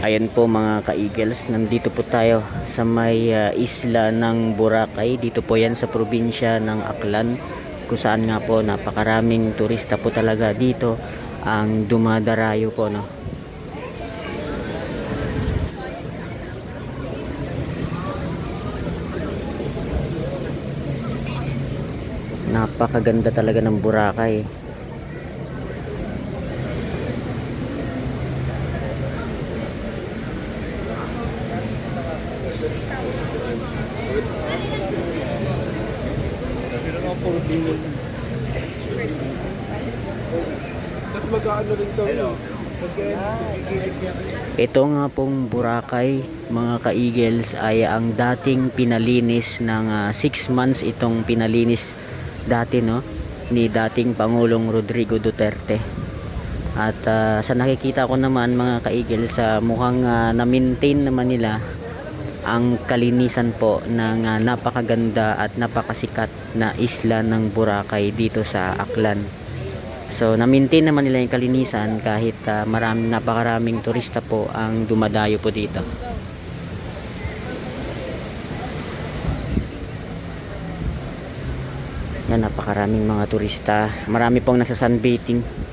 Ayan po mga ka-eagles, nandito po tayo sa may isla ng Boracay. Dito po yan sa probinsya ng Aklan, kung saan nga po napakaraming turista po talaga dito ang dumadarayo po, no. Napakaganda talaga ng Boracay. Tapos mag-aano rin kami. Ito nga pong Boracay mga ka-eagles ay ang dating pinalinis ng 6 months, itong pinalinis dati, no, ni dating Pangulong Rodrigo Duterte. At sa nakikita ko naman mga ka-eagles, mukhang na-maintain naman nila ang kalinisan po ng napakaganda at napakasikat na isla ng Boracay dito sa Aklan. So na-maintain naman nila yung kalinisan kahit napakaraming turista po ang dumadayo po dito. Yan, napakaraming mga turista. Marami pong nagsa-sunbathing.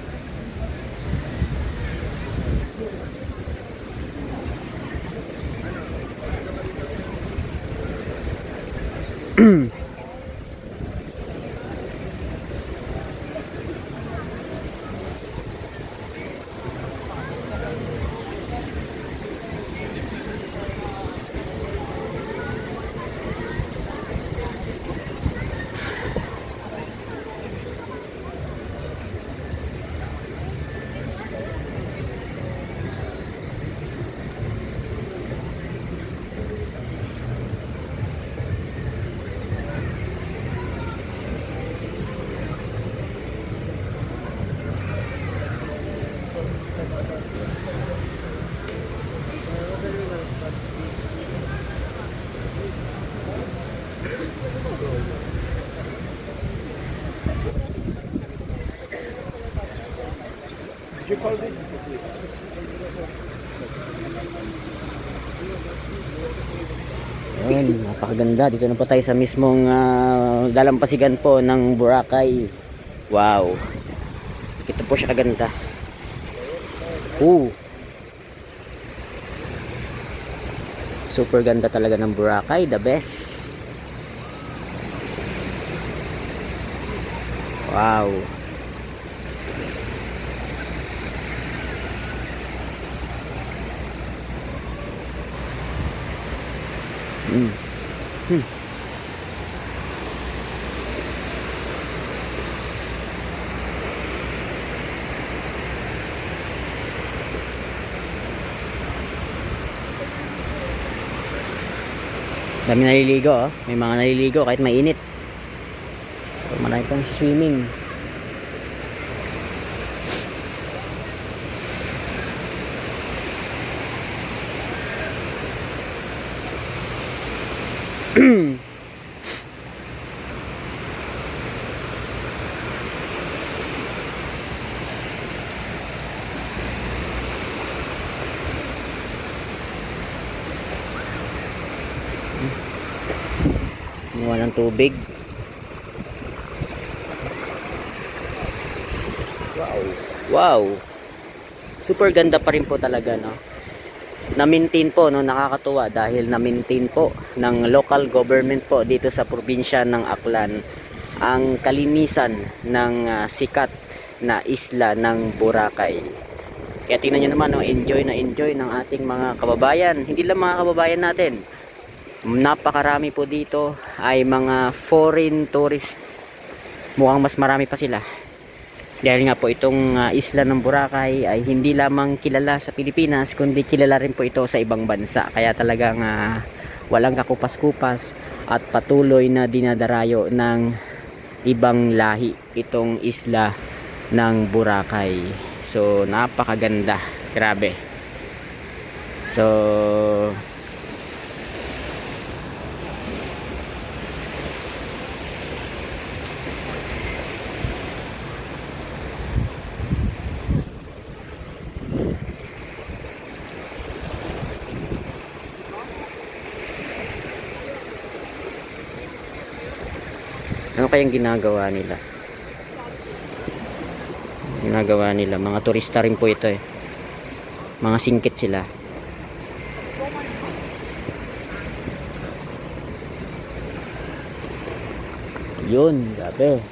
Ayun, napakaganda. Dito na po tayo sa mismong dalampasigan po ng Boracay. Wow, ito po siya kaganda. Super ganda talaga ng Boracay, the best. Wow. Dami naliligo, oh. May mga naliligo kahit mainit. So, marami pang swimming. Kumuha ng tubig. Wow. Super ganda pa rin po talaga, no. Na-maintain po, no, nakakatuwa dahil na-maintain po ng local government po dito sa probinsya ng Aklan ang kalinisan ng sikat na isla ng Boracay. Kaya tingnan nyo naman, no, enjoy na enjoy ng ating mga kababayan. Hindi lang mga kababayan natin, napakarami po dito ay mga foreign tourist. Mukhang mas marami pa sila dahil nga po itong isla ng Boracay ay hindi lamang kilala sa Pilipinas, kundi kilala rin po ito sa ibang bansa. Kaya talagang walang kakupas-kupas at patuloy na dinadarayo ng ibang lahi itong isla ng Boracay. So napakaganda, grabe. So kayang ginagawa nila? Mga turista rin po ito eh. Mga singkit sila. Yun, grabe.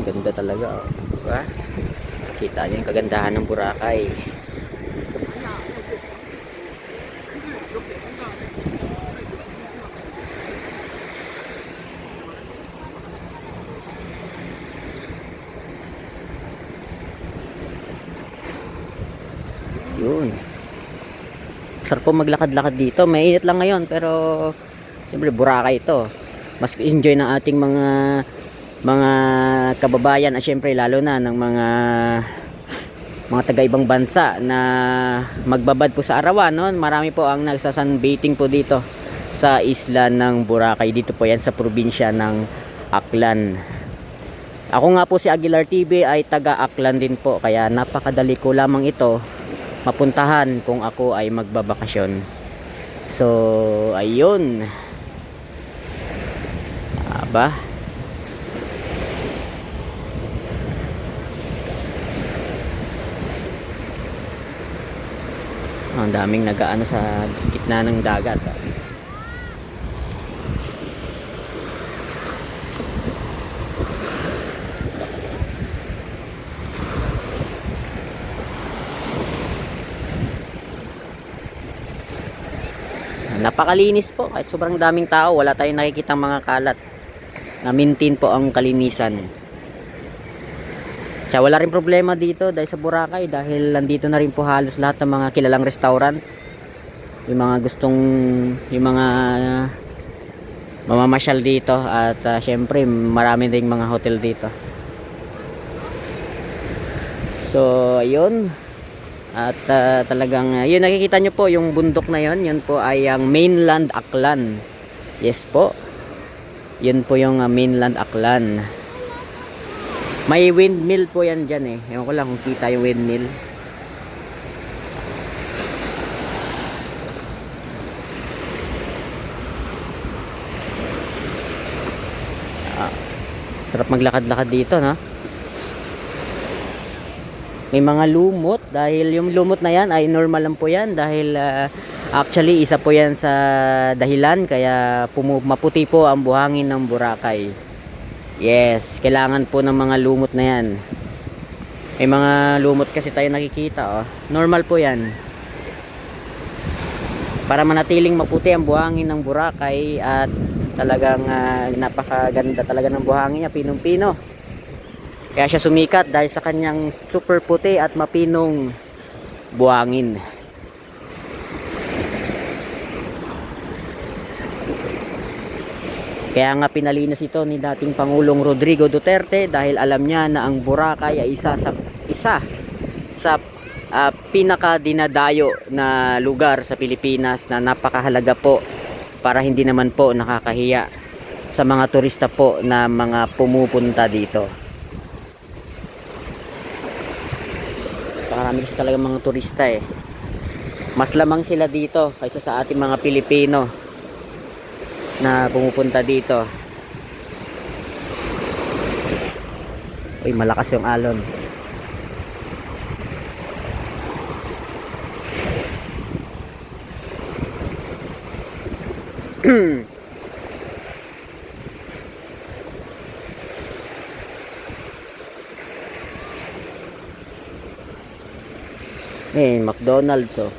Ganda talaga, oh. Diba? Kita nyo yung kagandahan ng Boracay. Yun. Sarap po maglakad-lakad dito. Mainit lang ngayon pero siyempre Boracay ito. Mas enjoy ng ating mga kababayan at siyempre lalo na ng mga taga-ibang bansa na magbabad po sa arawan, no? Marami po ang nagsasunbathing po dito sa isla ng Boracay. Dito po yan sa probinsya ng Aklan. Ako nga po si Aguilar TV ay taga Aklan din po, kaya napakadali ko lamang ito mapuntahan kung ako ay magbabakasyon. So ayun, aba, ang daming nagaano sa gitna ng dagat. Napakalinis po, kahit sobrang daming tao wala tayong nakikitang mga kalat. Na-maintain po ang kalinisan. Tsaka wala rin problema dito dahil sa Boracay, dahil nandito na rin po halos lahat ng mga kilalang restaurant. Yung mga mamamasyal dito at syempre marami ding mga hotel dito. So ayun. At talagang yun, nakikita nyo po yung bundok na yun po ay ang mainland Aklan. Yes po, yun po yung mainland Aklan. May windmill po yan dyan eh. Ewan ko lang kung kita yung windmill. Sarap maglakad-lakad dito, no? May mga lumot, dahil yung lumot na yan ay normal lang po yan dahil actually isa po yan sa dahilan kaya maputi po ang buhangin ng Boracay. Yes, kailangan po ng mga lumot na yan. May mga lumot kasi tayo nakikita, oh. Normal po yan. Para manatiling maputi ang buhangin ng Boracay at talagang napakaganda talaga ng buhangin niya, pinong-pino. Kaya siya sumikat dahil sa kanyang super puti at mapinong buhangin. Kaya nga pinalinis ito ni dating Pangulong Rodrigo Duterte dahil alam niya na ang Boracay ay isa sa pinakadinadayo na lugar sa Pilipinas na napakahalaga po para hindi naman po nakakahiya sa mga turista po na mga pumupunta dito. Marami kasi talaga mga turista eh. Mas lamang sila dito kaysa sa ating mga Pilipino na pumupunta dito. Uy, malakas yung alon. McDonald's, oh.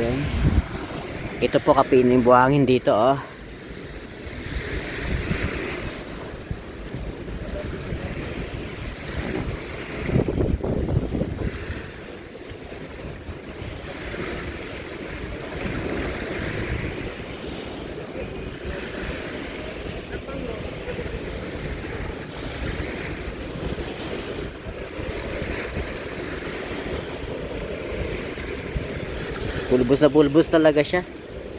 Ayun. Ito po kapino yung buhangin dito, oh. Pulbos na pulbos talaga siya.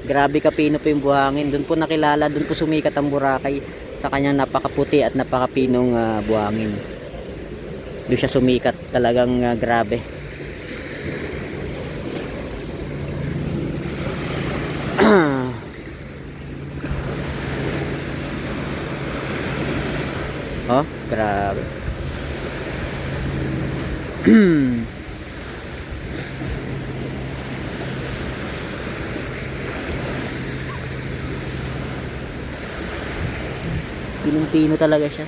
Grabe kapino po yung buhangin. Doon po nakilala, doon po sumikat ang Boracay sa kanyang napakaputi at napakapinong buhangin. Doon siya sumikat, talagang grabe. Oh, grabe. Pinong-pino talaga siya.